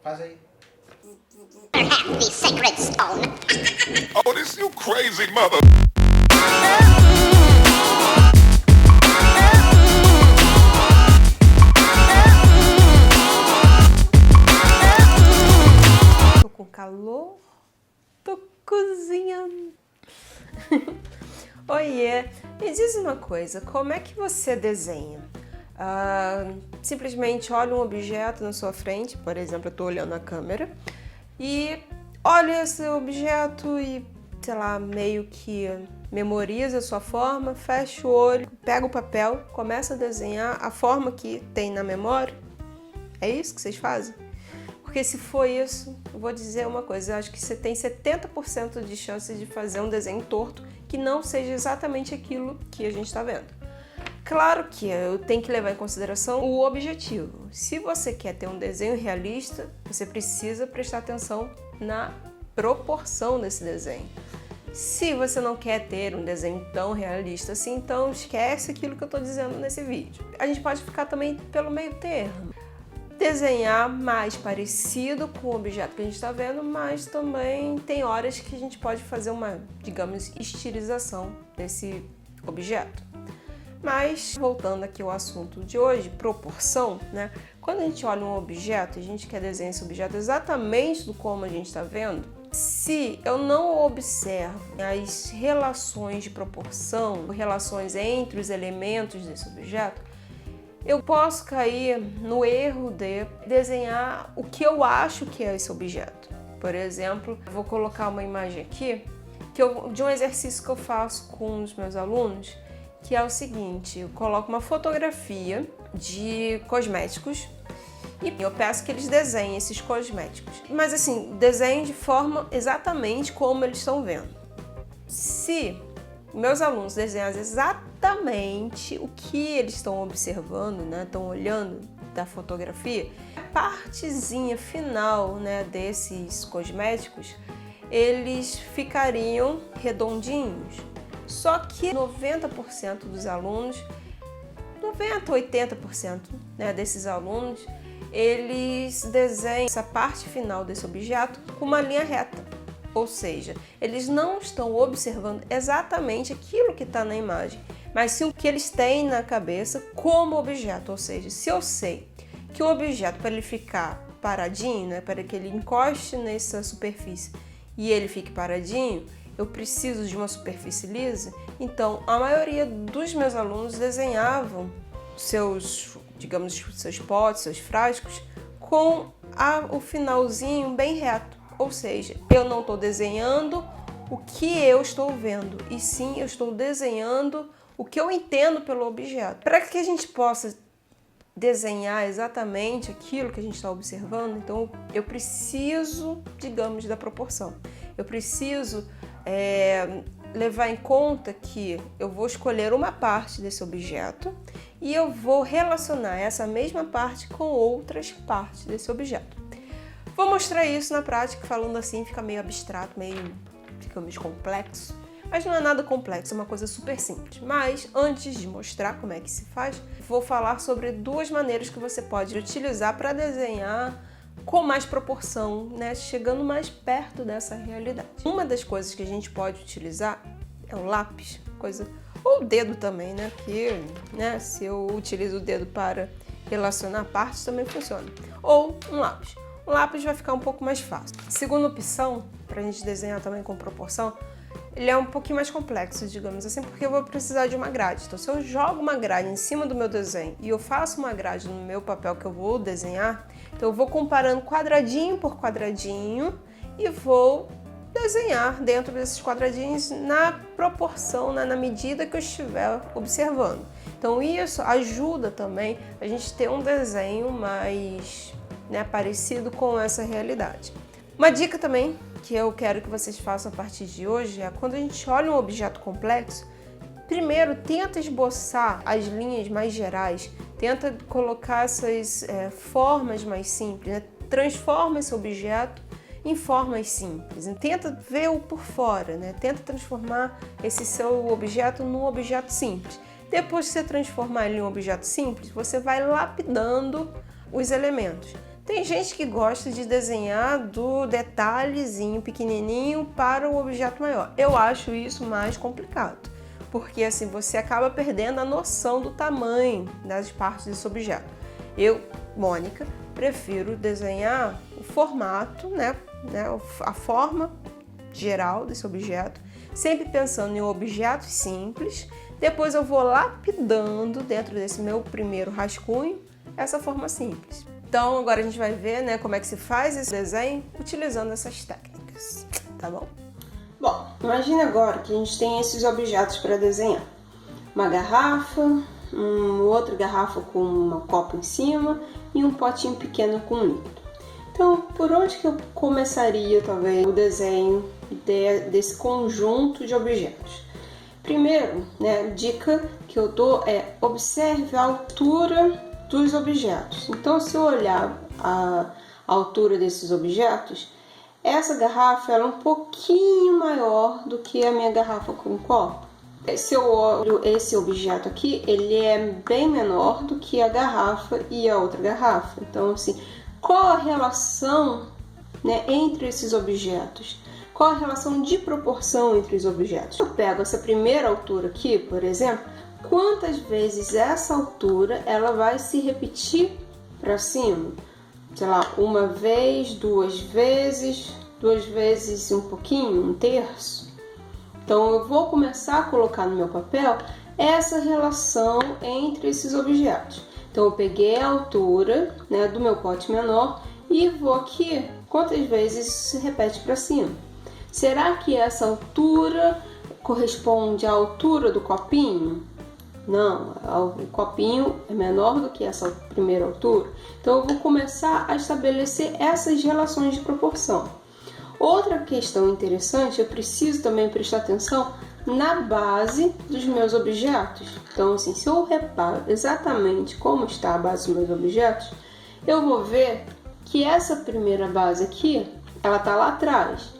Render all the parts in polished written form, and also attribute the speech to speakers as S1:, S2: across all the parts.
S1: Faz aí.
S2: The sacred stone.
S3: Oh, this you crazy mother.
S4: Tô com calor, tô cozinhando. Oiê, me diz uma coisa, como é que você desenha? Simplesmente olha um objeto na sua frente, por exemplo, eu tô olhando a câmera, e olha esse objeto e, sei lá, meio que memoriza a sua forma, fecha o olho, pega o papel, começa a desenhar a forma que tem na memória? É isso que vocês fazem? Porque se for isso, eu vou dizer uma coisa, eu acho que você tem 70% de chance de fazer um desenho torto que não seja exatamente aquilo que a gente está vendo. Claro que eu tenho que levar em consideração o objetivo. Se você quer ter um desenho realista, você precisa prestar atenção na proporção desse desenho. Se você não quer ter um desenho tão realista assim, então esquece aquilo que eu estou dizendo nesse vídeo. A gente pode ficar também pelo meio termo. Desenhar mais parecido com o objeto que a gente está vendo, mas também tem horas que a gente pode fazer uma, digamos, estilização desse objeto. Mas, voltando aqui ao assunto de hoje, proporção, né? Quando a gente olha um objeto, a gente quer desenhar esse objeto exatamente do como a gente está vendo, se eu não observo as relações de proporção, relações entre os elementos desse objeto, eu posso cair no erro de desenhar o que eu acho que é esse objeto. Por exemplo, eu vou colocar uma imagem aqui de um exercício que eu faço com os meus alunos, que é o seguinte: eu coloco uma fotografia de cosméticos e eu peço que eles desenhem esses cosméticos. Mas assim, desenhem de forma exatamente como eles estão vendo. Se meus alunos desenharem exatamente o que eles estão observando, né, estão olhando da fotografia, a partezinha final, né, desses cosméticos, eles ficariam redondinhos. Só que 90% dos alunos, 90%, 80%, né, desses alunos, eles desenham essa parte final desse objeto com uma linha reta. Ou seja, eles não estão observando exatamente aquilo que está na imagem, mas sim o que eles têm na cabeça como objeto. Ou seja, se eu sei que o objeto, para ele ficar paradinho, né, para que ele encoste nessa superfície e ele fique paradinho, eu preciso de uma superfície lisa. Então, a maioria dos meus alunos desenhavam seus, digamos, seus potes, seus frascos, com o finalzinho bem reto. Ou seja, eu não estou desenhando o que eu estou vendo, e sim eu estou desenhando o que eu entendo pelo objeto. Para que a gente possa desenhar exatamente aquilo que a gente está observando, então eu preciso, digamos, da proporção. Eu preciso levar em conta que eu vou escolher uma parte desse objeto e eu vou relacionar essa mesma parte com outras partes desse objeto. Vou mostrar isso na prática, falando assim fica meio abstrato, fica meio complexo, mas não é nada complexo, é uma coisa super simples. Mas antes de mostrar como é que se faz, vou falar sobre duas maneiras que você pode utilizar para desenhar com mais proporção, né, chegando mais perto dessa realidade. Uma das coisas que a gente pode utilizar é o lápis, ou o dedo também, né, que, né, se eu utilizo o dedo para relacionar partes também funciona, ou um lápis. O lápis vai ficar um pouco mais fácil. Segunda opção, para a gente desenhar também com proporção, ele é um pouquinho mais complexo, digamos assim, porque eu vou precisar de uma grade. Então, se eu jogo uma grade em cima do meu desenho e eu faço uma grade no meu papel que eu vou desenhar, então eu vou comparando quadradinho por quadradinho e vou desenhar dentro desses quadradinhos na proporção, na medida que eu estiver observando. Então, isso ajuda também a gente ter um desenho mais, né, parecido com essa realidade. Uma dica também que eu quero que vocês façam a partir de hoje é quando a gente olha um objeto complexo, primeiro tenta esboçar as linhas mais gerais, tenta colocar essas formas mais simples, né? Transforma esse objeto em formas simples, tenta ver o por fora, né? Tenta transformar esse seu objeto num objeto simples. Depois que você transformar ele em um objeto simples, você vai lapidando os elementos. Tem gente que gosta de desenhar do detalhezinho pequenininho para o objeto maior. Eu acho isso mais complicado, porque assim você acaba perdendo a noção do tamanho das partes desse objeto. Eu, Mônica, prefiro desenhar o formato, né, a forma geral desse objeto, sempre pensando em objetos simples. Depois eu vou lapidando dentro desse meu primeiro rascunho essa forma simples. Então agora a gente vai ver, né, como é que se faz esse desenho utilizando essas técnicas, tá bom? Bom, imagine agora que a gente tem esses objetos para desenhar. Uma garrafa, outra garrafa com uma copa em cima e um potinho pequeno com líquido. Então, por onde que eu começaria, talvez, o desenho desse conjunto de objetos? Primeiro, né, a dica que eu dou é observe a altura dos objetos. Então, se eu olhar a altura desses objetos, essa garrafa ela é um pouquinho maior do que a minha garrafa com copo. Se eu olho esse objeto aqui, ele é bem menor do que a garrafa e a outra garrafa. Então, assim, qual a relação, né, entre esses objetos? Qual a relação de proporção entre os objetos? Eu pego essa primeira altura aqui, por exemplo, quantas vezes essa altura ela vai se repetir para cima? Sei lá, uma vez, duas vezes um pouquinho, um terço. Então eu vou começar a colocar no meu papel essa relação entre esses objetos. Então eu peguei a altura, né, do meu pote menor e vou aqui, quantas vezes isso se repete para cima? Será que essa altura corresponde à altura do copinho? Não, o copinho é menor do que essa primeira altura. Então eu vou começar a estabelecer essas relações de proporção. Outra questão interessante, eu preciso também prestar atenção na base dos meus objetos. Então, assim, se eu reparo exatamente como está a base dos meus objetos, eu vou ver que essa primeira base aqui, ela está lá atrás.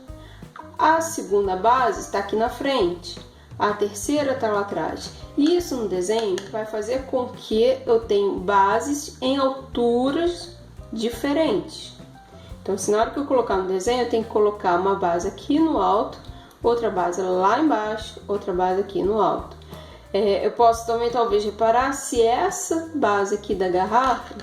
S4: A segunda base está aqui na frente. A terceira está lá atrás. Isso no desenho vai fazer com que eu tenha bases em alturas diferentes. Então, se na hora que eu colocar no desenho, eu tenho que colocar uma base aqui no alto, outra base lá embaixo, outra base aqui no alto. Eu posso também talvez reparar se essa base aqui da garrafa,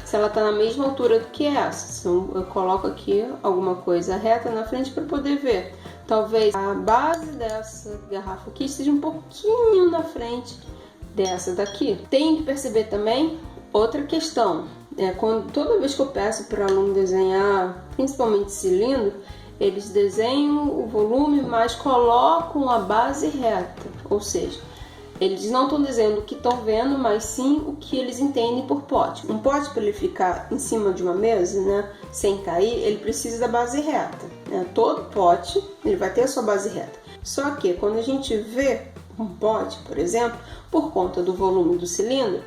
S4: se ela está na mesma altura do que essa. Então, eu coloco aqui alguma coisa reta na frente para poder ver. Talvez a base dessa garrafa aqui esteja um pouquinho na frente dessa daqui. Tem que perceber também outra questão. Toda vez que eu peço para o aluno desenhar, principalmente cilindro, eles desenham o volume, mas colocam a base reta. Ou seja, eles não estão desenhando o que estão vendo, mas sim o que eles entendem por pote. Um pote, para ele ficar em cima de uma mesa, né, sem cair, ele precisa da base reta. Né? Todo pote ele vai ter a sua base reta. Só que quando a gente vê um pote, por exemplo, por conta do volume do cilindro,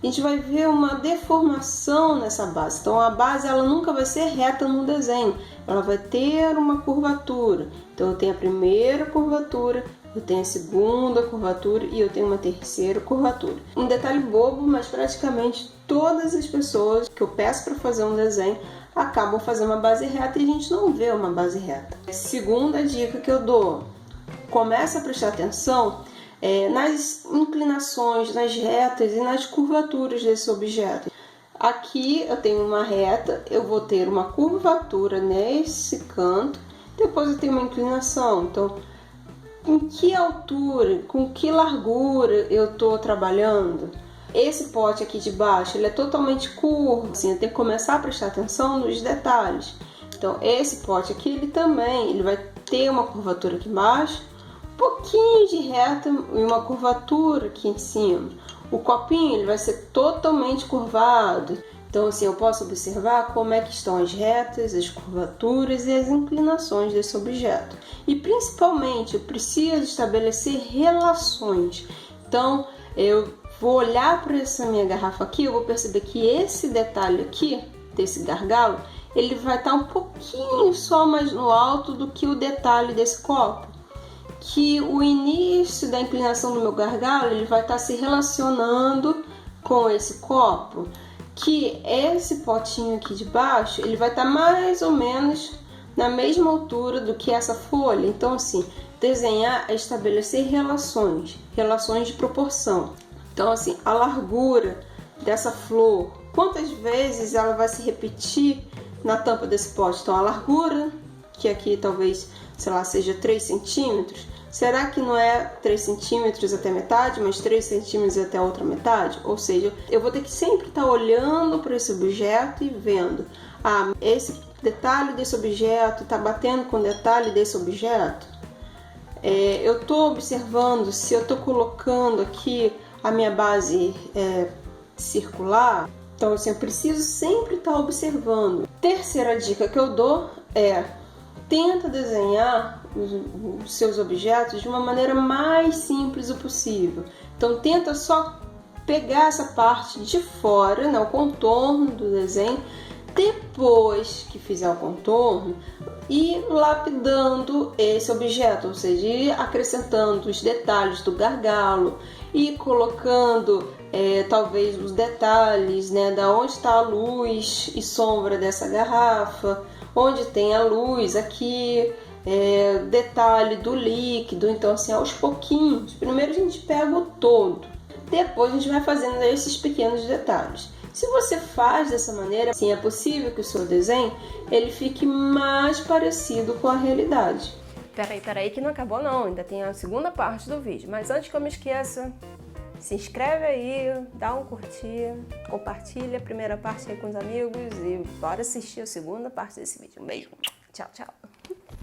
S4: a gente vai ver uma deformação nessa base. Então a base ela nunca vai ser reta no desenho, ela vai ter uma curvatura. Então eu tenho a primeira curvatura, eu tenho a segunda curvatura e eu tenho uma terceira curvatura. Um detalhe bobo, mas praticamente todas as pessoas que eu peço para fazer um desenho acabam fazendo uma base reta e a gente não vê uma base reta. Segunda dica que eu dou, começa a prestar atenção nas inclinações, nas retas e nas curvaturas desse objeto. Aqui eu tenho uma reta, eu vou ter uma curvatura nesse canto, depois eu tenho uma inclinação. Então, em que altura, com que largura eu estou trabalhando? Esse pote aqui de baixo, ele é totalmente curvo, assim, eu tenho que começar a prestar atenção nos detalhes. Então, esse pote aqui, ele vai ter uma curvatura aqui embaixo, um pouquinho de reta e uma curvatura aqui em cima. O copinho ele vai ser totalmente curvado. Então, assim, eu posso observar como é que estão as retas, as curvaturas e as inclinações desse objeto. E, principalmente, eu preciso estabelecer relações. Então, eu vou olhar para essa minha garrafa aqui, eu vou perceber que esse detalhe aqui, desse gargalo, ele vai estar um pouquinho só mais no alto do que o detalhe desse copo. Que o início da inclinação do meu gargalo ele vai estar se relacionando com esse copo. que esse potinho aqui de baixo, ele vai estar mais ou menos na mesma altura do que essa folha. Então, assim, desenhar é estabelecer relações de proporção. Então, assim, a largura dessa flor, quantas vezes ela vai se repetir na tampa desse pote? Então, a largura, que aqui talvez, sei lá, seja 3 centímetros, será que não é 3 centímetros até metade, mas 3 centímetros até a outra metade? Ou seja, eu vou ter que sempre estar olhando para esse objeto e vendo, esse detalhe desse objeto está batendo com o detalhe desse objeto. Eu estou observando se eu estou colocando aqui a minha base circular. Então, assim, eu preciso sempre estar observando. Terceira dica que eu dou é: tenta desenhar os seus objetos de uma maneira mais simples possível. Então, tenta só pegar essa parte de fora, né, o contorno do desenho. Depois que fizer o contorno, ir lapidando esse objeto, ou seja, ir acrescentando os detalhes do gargalo e colocando talvez os detalhes, né, da onde está a luz e sombra dessa garrafa, onde tem a luz aqui, detalhe do líquido. Então, assim, aos pouquinhos. Primeiro a gente pega o todo, depois a gente vai fazendo esses pequenos detalhes. Se você faz dessa maneira, sim, é possível que o seu desenho ele fique mais parecido com a realidade. Peraí que não acabou não, ainda tem a segunda parte do vídeo. Mas antes que eu me esqueça, se inscreve aí, dá um curtir, compartilha a primeira parte aí com os amigos e bora assistir a segunda parte desse vídeo. Um beijo, tchau, tchau.